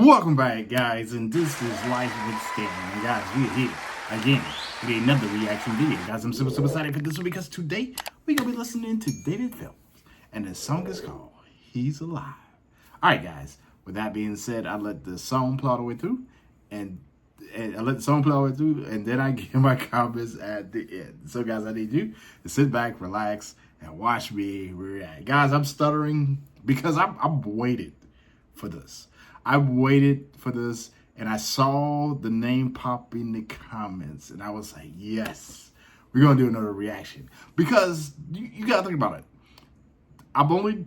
Welcome back, guys, and this is Life with Stan. And guys, we're here again with another reaction video. Guys, I'm super excited for this one because today we're going to be listening to David Phelps, and the song is called He's Alive. Alright, guys, with that being said, I let the song play all the way through, and then I give my comments at the end. So, guys, I need you to sit back, relax, and watch me react. Guys, I'm stuttering because I'm waited for this. I waited for this, and I saw the name pop in the comments, and I was like, yes, we're going to do another reaction. Because you got to think about it.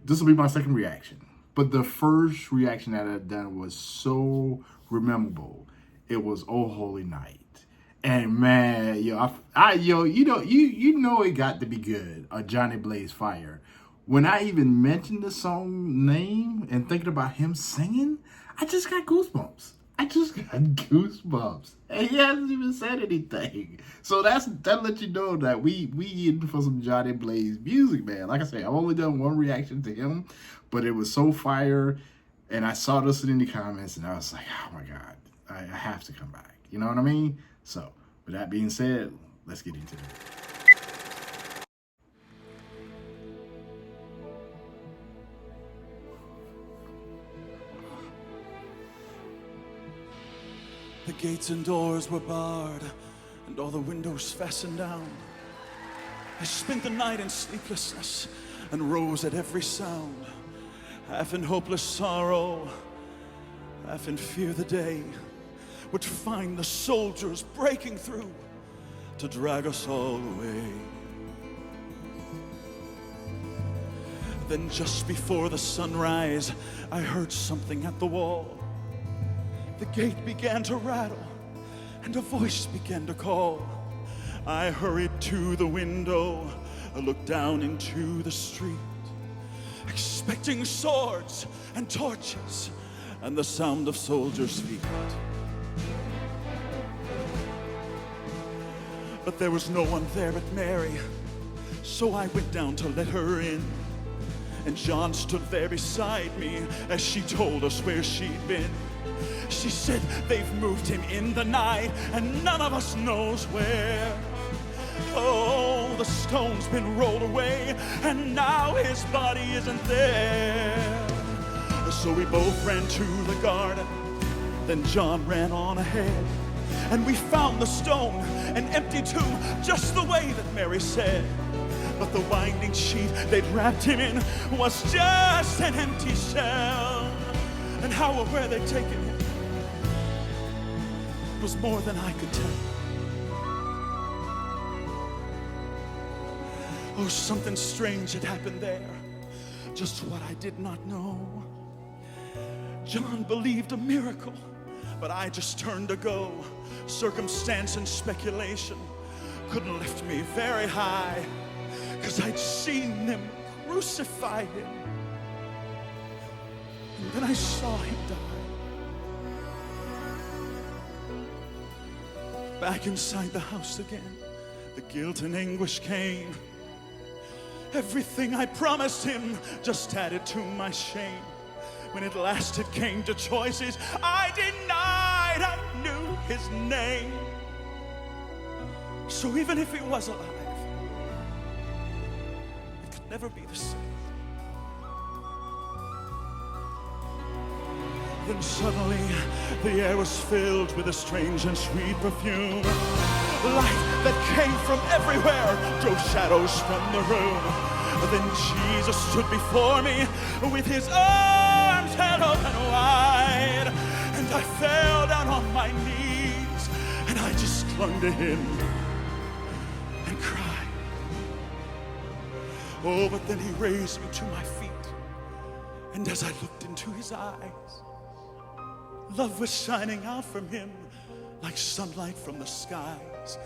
This will be my second reaction. But the first reaction that I've done was so memorable. It was Oh Holy Night. And man, you know it got to be good. Johnny Blaze Fire. When I even mentioned the song name and thinking about him singing, I just got goosebumps. And he hasn't even said anything. So that lets you know that we in for some Johnny Blaze music, man. Like I say, I've only done one reaction to him, but it was so fire. And I saw this in the comments, and I was like, oh my God, I have to come back. You know what I mean? So, with that being said, let's get into it. The gates and doors were barred, and all the windows fastened down. I spent the night in sleeplessness, and rose at every sound, half in hopeless sorrow, half in fear the day would find the soldiers breaking through to drag us all away. Then just before the sunrise, I heard something at the wall. The gate began to rattle, and a voice began to call. I hurried to the window, I looked down into the street, expecting swords and torches and the sound of soldiers' feet. But there was no one there but Mary, so I went down to let her in. And John stood there beside me as she told us where she'd been. She said, they've moved him in the night, and none of us knows where. Oh, the stone's been rolled away, and now his body isn't there. So we both ran to the garden, then John ran on ahead, and we found the stone, an empty tomb, just the way that Mary said. But the winding sheet they'd wrapped him in was just an empty shell. And how or where they'd taken him was more than I could tell. Oh, something strange had happened there, just what I did not know. John believed a miracle, but I just turned to go. Circumstance and speculation couldn't lift me very high, 'cause I'd seen them crucify him, and then I saw him die. Back inside the house again, the guilt and anguish came. Everything I promised him just added to my shame. When at last it came to choices, I denied I knew his name. So even if he was alive, it could never be the same. Then suddenly the air was filled with a strange and sweet perfume. Light that came from everywhere drove shadows from the room. Then Jesus stood before me with his arms held open wide, and I fell down on my knees, and I just clung to him and cried. Oh, but then he raised me to my feet, and as I looked into his eyes, love was shining out from him like sunlight from the skies.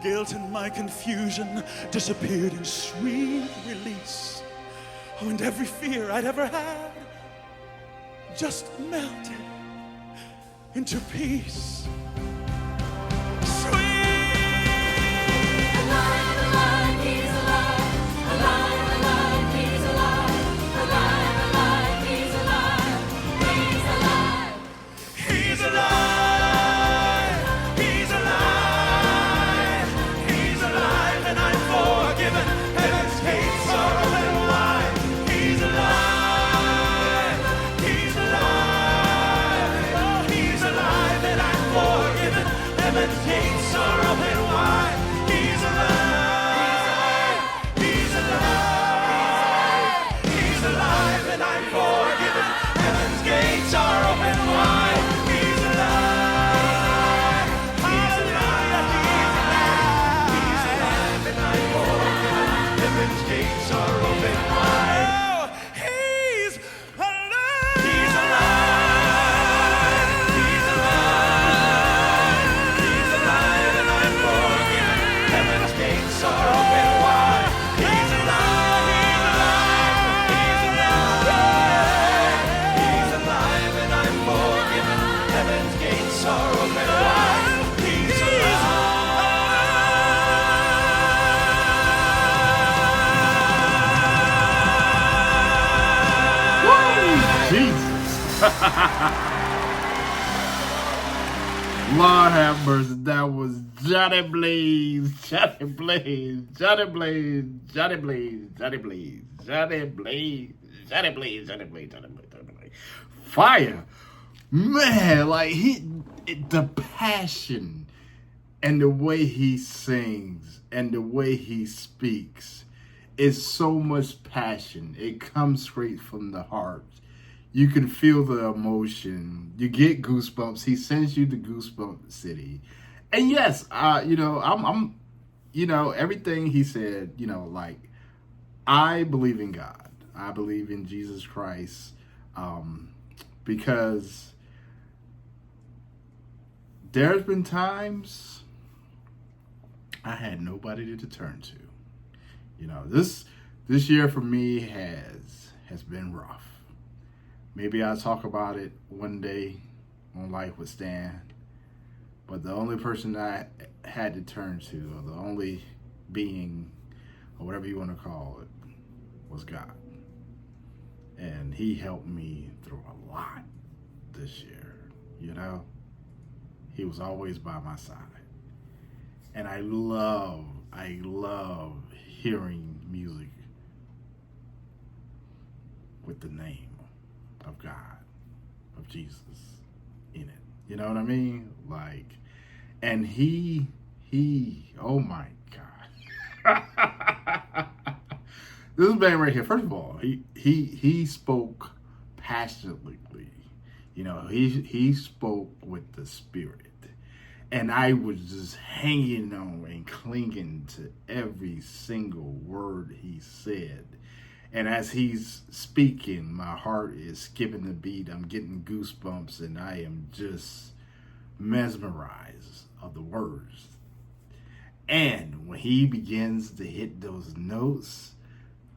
Guilt and my confusion disappeared in sweet release. Oh, and every fear I'd ever had just melted into peace. Alive, alive, he's alive. Alive, alive, he's alive. Alive, alive, he's alive. He's alive. Lord have mercy. That was Johnny Blaze, Johnny Blaze, Johnny Blaze, Johnny Blaze, Johnny Blaze, Johnny Blaze, Johnny Blaze, Johnny Blaze, Johnny Blaze, Johnny Blaze. Fire. Man, like the passion and the way he sings and the way he speaks is so much passion. It comes straight from the heart. You can feel the emotion. You get goosebumps. He sends you to Goosebump City. And yes, I'm everything he said, like, I believe in God. I believe in Jesus Christ. Because there's been times I had nobody to turn to. This year for me has been rough. Maybe I'll talk about it one day on Life with Stan. But the only person I had to turn to, or the only being, or whatever you want to call it, was God. And he helped me through a lot this year. He was always by my side. And I love hearing music with the name of God, of Jesus in it. You know what I mean? Like, and he, oh my God. This man right here, first of all, he spoke passionately. He spoke with the Spirit. And I was just hanging on and clinging to every single word he said. And as he's speaking, my heart is skipping the beat. I'm getting goosebumps, and I am just mesmerized of the words. And when he begins to hit those notes,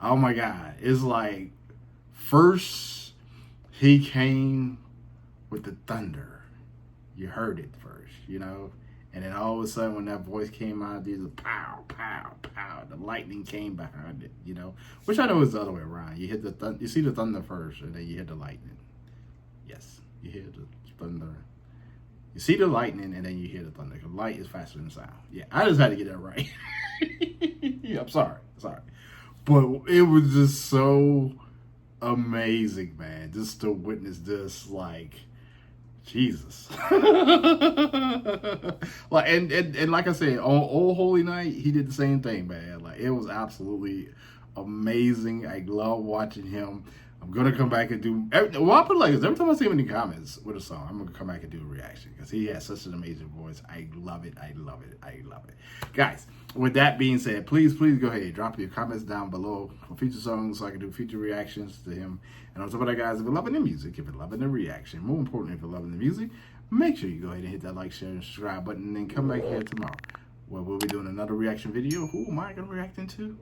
oh my God, it's like first he came with the thunder. You heard it first, and then all of a sudden when that voice came out, there's a pow, pow, pow. The lightning came behind it, which I know is the other way around. You hit the you see the thunder first, and then you hit the lightning. Yes, you hear the thunder. You see the lightning, and then you hear the thunder. Because light is faster than sound. Yeah, I just had to get that right. Yeah, I'm sorry. But it was just so amazing, man, just to witness this, like, Jesus. Like, and like I said, on Old Holy Night, he did the same thing, man. Like, it was absolutely amazing. I love watching him. I'm gonna come back and do. Well, I'll put it like this: every time I see him in the comments with a song, I'm gonna come back and do a reaction because he has such an amazing voice. I love it. Guys, with that being said, please go ahead and drop your comments down below for future songs so I can do future reactions to him. And on top of that, guys, if you're loving the music, if you're loving the reaction, more importantly, if you're loving the music, make sure you go ahead and hit that like, share, and subscribe button, and then come back here tomorrow where we'll be doing another reaction video. Who am I gonna react into?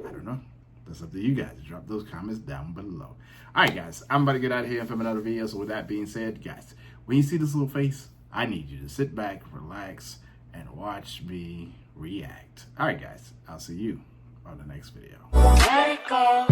I don't know. That's up to you guys. Drop those comments down below. All right, guys, I'm about to get out of here and film another video. So with that being said, guys, when you see this little face, I need you to sit back, relax, and watch me react. All right, guys, I'll see you on the next video. Let it go.